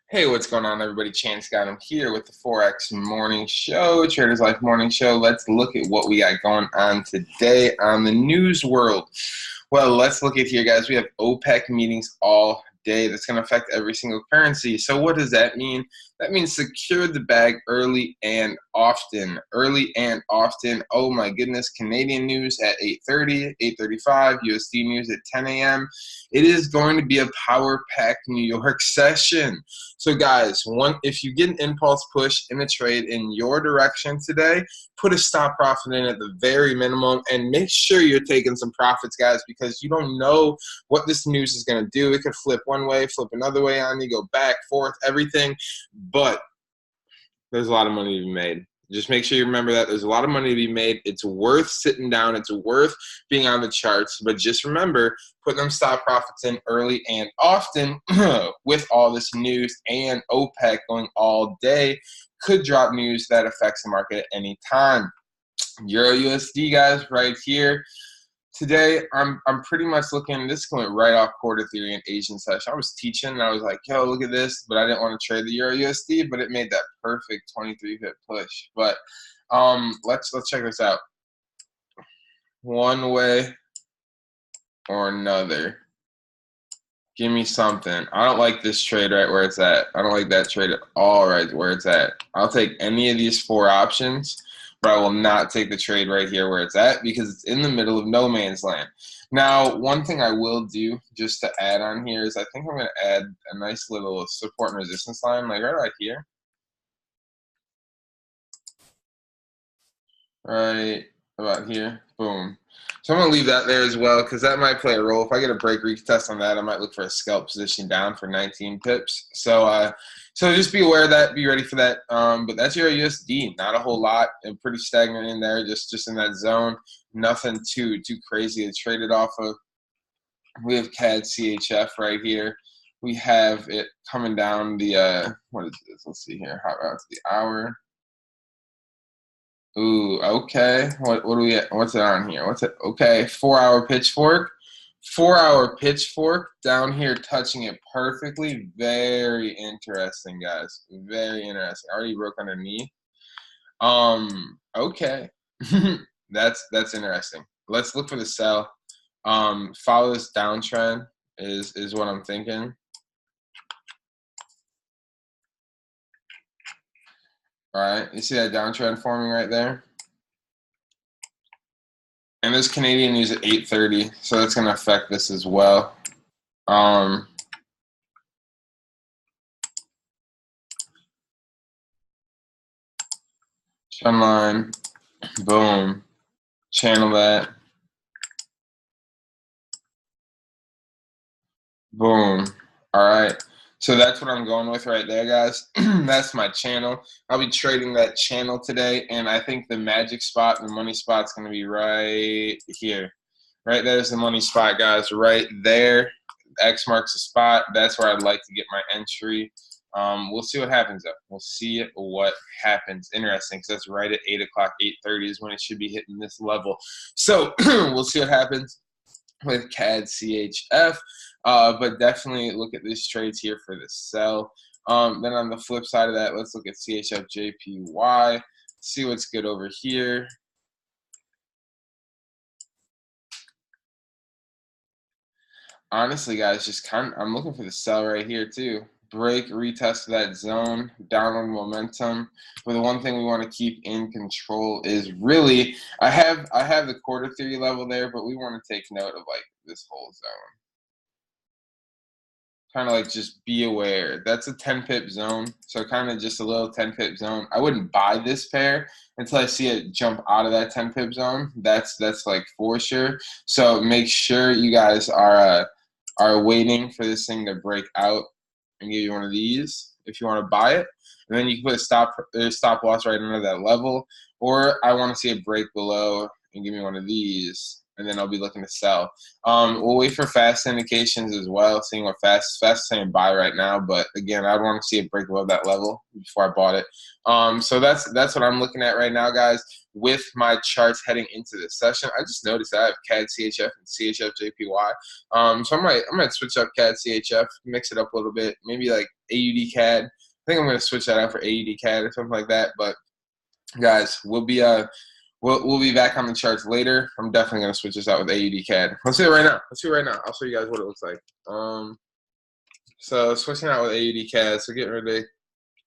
Hey, what's going on, everybody? Chance got him here with the Forex Morning Show, Traders Life Morning Show. Let's look at what we got going on today on the news world. Well, let's look at here, guys. We have OPEC meetings all day. That's going to affect every single currency. So what does that mean? That means secure the bag early and often. Early and often. Oh my goodness. Canadian news at 8:30, 8:35. USD news at 10 a.m. It is going to be a power-packed New York session. So guys, if you get an impulse push in a trade in your direction today, put a stop profit in at the very minimum and make sure you're taking some profits, guys, because you don't know what this news is going to do. It could flip one way, flip another way on you, go back, forth, everything. But there's a lot of money to be made. Just make sure you remember that there's a lot of money to be made. It's worth sitting down. It's worth being on the charts. But just remember, put them stop profits in early and often. With all this news and OPEC going all day, could drop news that affects the market at any time. Euro USD, guys, right here. Today, I'm pretty much looking, this went right off quarter theory and Asian session. I was teaching, and I was like, yo, look at this, but I didn't want to trade the Euro USD, but it made that perfect 23-pip push. But let's check this out. One way or another. Give me something. I don't like this trade right where it's at. I don't like that trade at all right where it's at. I'll take any of these four options, but I will not take the trade right here where it's at because it's in the middle of no man's land. Now, one thing I will do just to add on here is I think I'm going to add a nice little support and resistance line, like right here. Right about here. Boom. So I'm going to leave that there as well because that might play a role. If I get a break retest on that, I might look for a scalp position down for 19 pips. So just be aware of that. Be ready for that. But that's your USD. Not a whole lot. And pretty stagnant in there, just in that zone. Nothing too crazy to trade it off of. We have CAD CHF right here. We have it coming down the, what is this? Let's see here. Hot route to the hour. Ooh, okay. What do we what's it on here? What's it? Okay, 4-hour pitchfork. 4-hour pitchfork down here touching it perfectly. Very interesting, guys. Very interesting. Already broke underneath. Okay. That's interesting. Let's look for the sell. Follow this downtrend is what I'm thinking. All right, you see that downtrend forming right there? And this Canadian news at 8:30, so that's going to affect this as well. Trend line, boom, channel that, boom. All right. So that's what I'm going with right there, guys. That's my channel. I'll be trading that channel today, and I think the magic spot, the money spot's going to be right here. Right there's the money spot, guys. Right there. X marks the spot. That's where I'd like to get my entry. We'll see what happens, though. We'll see what happens. Interesting, because that's right at 8 o'clock, 8:30 is when it should be hitting this level. So we'll see what happens with CAD CHF. But definitely look at these trades here for the sell. Then on the flip side of that, let's look at CHF JPY. See what's good over here. Honestly, guys, I'm looking for the sell right here too. Break, retest that zone, downward momentum. But the one thing we want to keep in control is really, I have the quarter theory level there, but we want to take note of like this whole zone. Kind of like just be aware. That's a 10-pip zone, so kind of just a little 10-pip zone. I wouldn't buy this pair until I see it jump out of that 10-pip zone. That's like for sure. So make sure you guys are waiting for this thing to break out and give you one of these if you want to buy it. And then you can put a stop loss right under that level. Or I want to see it break below and give me one of these. and then I'll be looking to sell. We'll wait for fast indications as well, seeing what fast is saying buy right now. But again, I'd want to see it break above that level before I bought it. So that's what I'm looking at right now, guys. With my charts heading into this session, I just noticed that I have CAD CHF and CHF JPY. So I might switch up CAD CHF, mix it up a little bit, maybe like AUD CAD. I think I'm going to switch that out for AUD CAD or something like that. But guys, we'll be back on the charts later. I'm definitely going to switch this out with AUD CAD. Let's do it right now. I'll show you guys what it looks like. So switching out with AUD CAD. So getting rid of.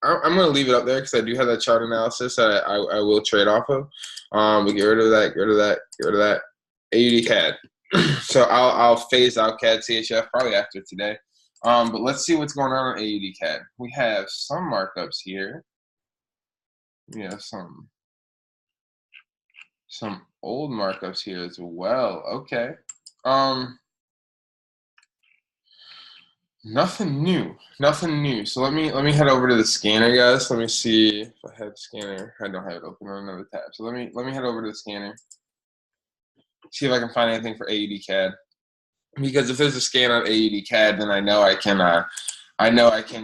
I'm going to leave it up there because I do have that chart analysis that I will trade off of. But get rid of that, get rid of that, get rid of that. AUD CAD. So I'll phase out CAD CHF probably after today. But let's see what's going on AUD CAD. We have some markups here. We have some old markups here as well. Okay. Nothing new. So let me head over to the scanner, guys. Let me see if I have the scanner. I don't have it open on another tab. So let me head over to the scanner. See if I can find anything for AUD CAD. Because if there's a scan on AUD CAD, then I know I can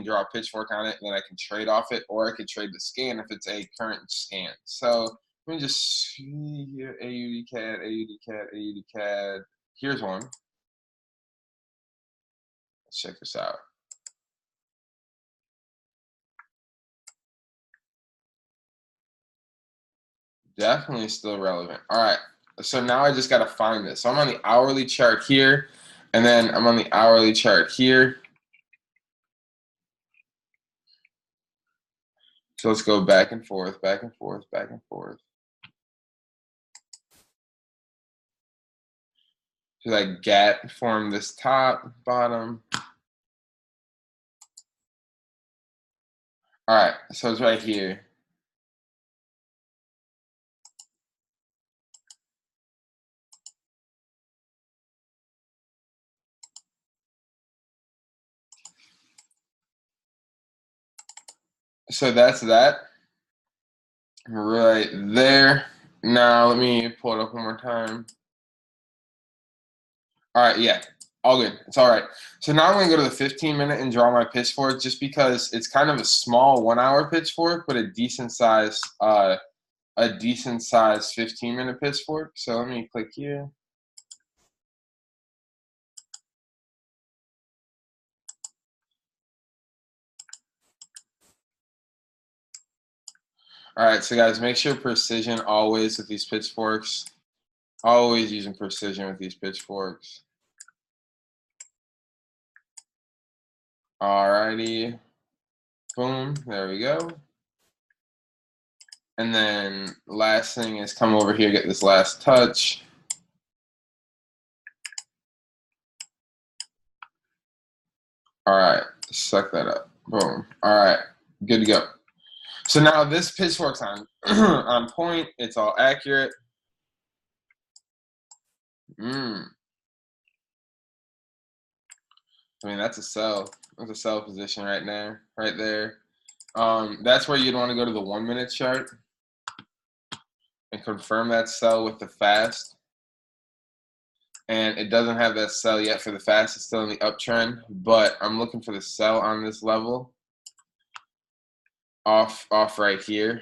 draw a pitchfork on it, and then I can trade off it, or I could trade the scan if it's a current scan. So let me just see here. AUD CAD. Here's one. Let's check this out. Definitely still relevant. All right. So now I just got to find this. So I'm on the hourly chart here, and then I'm on the hourly chart here. So let's go back and forth, back and forth, back and forth. So that gap form this top, bottom. All right, so it's right here. So that's that right there. Now let me pull it up one more time. All right, yeah, all good. It's all right. So now I'm going to go to the 15-minute and draw my pitchfork, just because it's kind of a small 1-hour pitchfork, but a decent size 15-minute pitchfork. So let me click here. All right, so guys, make sure precision always with these pitchforks. Always using precision with these pitchforks. Alrighty, boom, there we go. And then last thing is come over here, get this last touch. All right, suck that up, boom. All right, good to go. So now this pitchfork's on on point. It's all accurate. I mean, that's a sell. That's a sell position right there. That's where you'd want to go to the 1-minute chart and confirm that sell with the fast. And it doesn't have that sell yet for the fast. It's still in the uptrend, but I'm looking for the sell on this level. Off right here,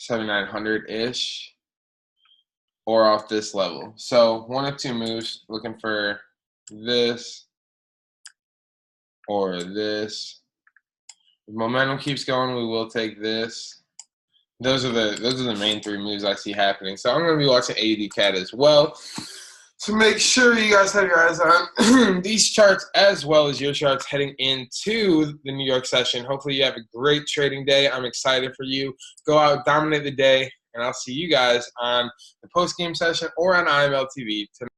7,900-ish, or off this level. So one of two moves, looking for this or this. If momentum keeps going, we will take this. Those are the main 3 moves I see happening. So I'm going to be watching AUD CAD as well. So make sure you guys have your eyes on these charts as well as your charts heading into the New York session. Hopefully you have a great trading day. I'm excited for you. Go out, dominate the day, and I'll see you guys on the post-game session or on IML TV tonight.